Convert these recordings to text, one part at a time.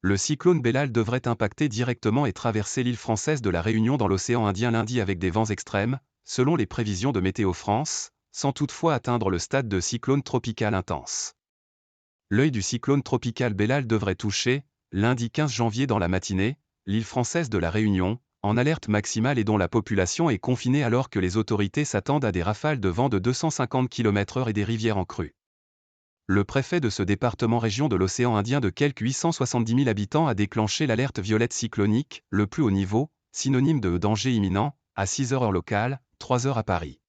Le cyclone Bellal devrait impacter directement et traverser l'île française de la Réunion dans l'océan Indien lundi avec des vents extrêmes, selon les prévisions de Météo France, sans toutefois atteindre le stade de cyclone tropical intense. L'œil du cyclone tropical Bellal devrait toucher, lundi 15 janvier dans la matinée, l'île française de la Réunion, en alerte maximale et dont la population est confinée alors que les autorités s'attendent à des rafales de vent de 250 km/h et des rivières en crue. Le préfet de ce département région de l'océan Indien de quelques 870 000 habitants a déclenché l'alerte violette cyclonique, le plus haut niveau, synonyme de danger imminent, à 6 heures locale, 3 heures à Paris.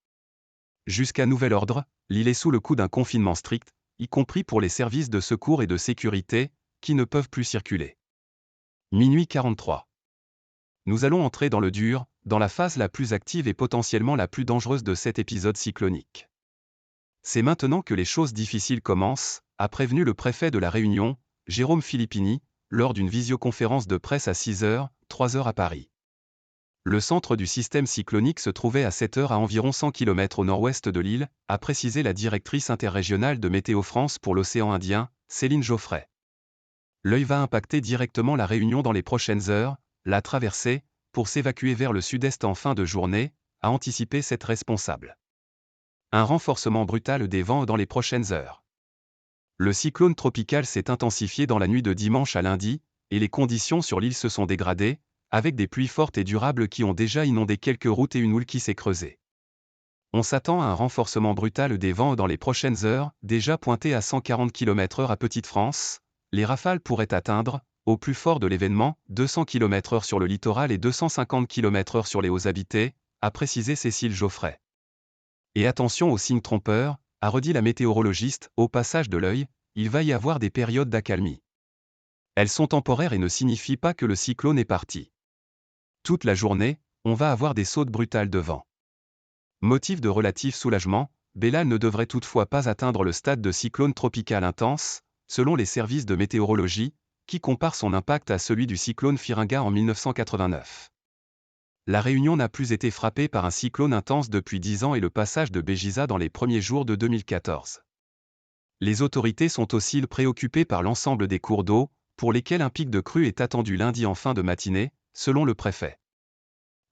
Jusqu'à nouvel ordre, l'île est sous le coup d'un confinement strict, y compris pour les services de secours et de sécurité, qui ne peuvent plus circuler. Minuit 43. Nous allons entrer dans le dur, dans la phase la plus active et potentiellement la plus dangereuse de cet épisode cyclonique. C'est maintenant que les choses difficiles commencent, a prévenu le préfet de la Réunion, Jérôme Filippini, lors d'une visioconférence de presse à 6 heures, 3 heures à Paris. Le centre du système cyclonique se trouvait à 7 heures à environ 100 km au nord-ouest de l'île, a précisé la directrice interrégionale de Météo France pour l'océan Indien, Céline Geoffray. L'œil va impacter directement la Réunion dans les prochaines heures, la traverser, pour s'évacuer vers le sud-est en fin de journée, a anticipé cette responsable. Un renforcement brutal des vents dans les prochaines heures. Le cyclone tropical s'est intensifié dans la nuit de dimanche à lundi, et les conditions sur l'île se sont dégradées, avec des pluies fortes et durables qui ont déjà inondé quelques routes et une houle qui s'est creusée. On s'attend à un renforcement brutal des vents dans les prochaines heures, déjà pointé à 140 km/h à Petite-France. Les rafales pourraient atteindre, au plus fort de l'événement, 200 km/h sur le littoral et 250 km/h sur les hauts habités, a précisé Cécile Geoffray. Et attention aux signes trompeurs, a redit la météorologiste, au passage de l'œil, il va y avoir des périodes d'accalmie. Elles sont temporaires et ne signifient pas que le cyclone est parti. Toute la journée, on va avoir des sautes brutales de vent. Motif de relatif soulagement, Bellal ne devrait toutefois pas atteindre le stade de cyclone tropical intense, selon les services de météorologie, qui comparent son impact à celui du cyclone Firinga en 1989. La Réunion n'a plus été frappée par un cyclone intense depuis 10 ans et le passage de Béjiza dans les premiers jours de 2014. Les autorités sont aussi préoccupées par l'ensemble des cours d'eau, pour lesquels un pic de crue est attendu lundi en fin de matinée, selon le préfet.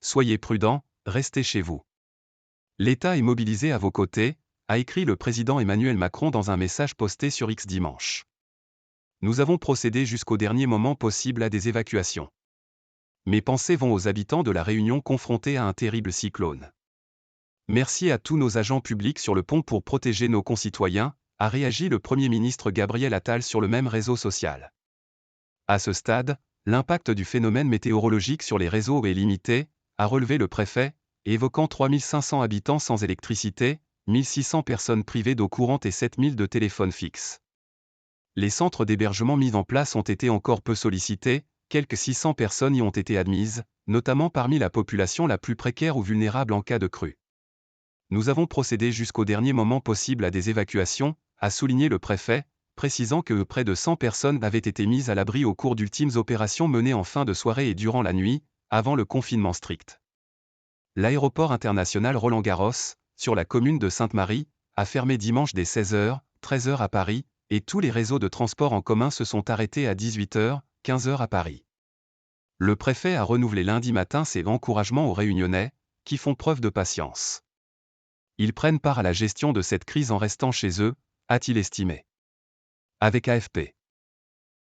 Soyez prudents, restez chez vous. L'État est mobilisé à vos côtés, a écrit le président Emmanuel Macron dans un message posté sur X dimanche. Nous avons procédé jusqu'au dernier moment possible à des évacuations. Mes pensées vont aux habitants de la Réunion confrontés à un terrible cyclone. Merci à tous nos agents publics sur le pont pour protéger nos concitoyens, a réagi le Premier ministre Gabriel Attal sur le même réseau social. À ce stade, l'impact du phénomène météorologique sur les réseaux est limité, a relevé le préfet, évoquant 3500 habitants sans électricité, 1600 personnes privées d'eau courante et 7000 de téléphones fixes. Les centres d'hébergement mis en place ont été encore peu sollicités, quelques 600 personnes y ont été admises, notamment parmi la population la plus précaire ou vulnérable en cas de crue. Nous avons procédé jusqu'au dernier moment possible à des évacuations, a souligné le préfet, précisant que près de 100 personnes avaient été mises à l'abri au cours d'ultimes opérations menées en fin de soirée et durant la nuit, avant le confinement strict. L'aéroport international Roland-Garros, sur la commune de Sainte-Marie, a fermé dimanche dès 16h, 13h à Paris, et tous les réseaux de transport en commun se sont arrêtés à 18h, 15h à Paris. Le préfet a renouvelé lundi matin ses encouragements aux Réunionnais, qui font preuve de patience. Ils prennent part à la gestion de cette crise en restant chez eux, a-t-il estimé. Avec AFP.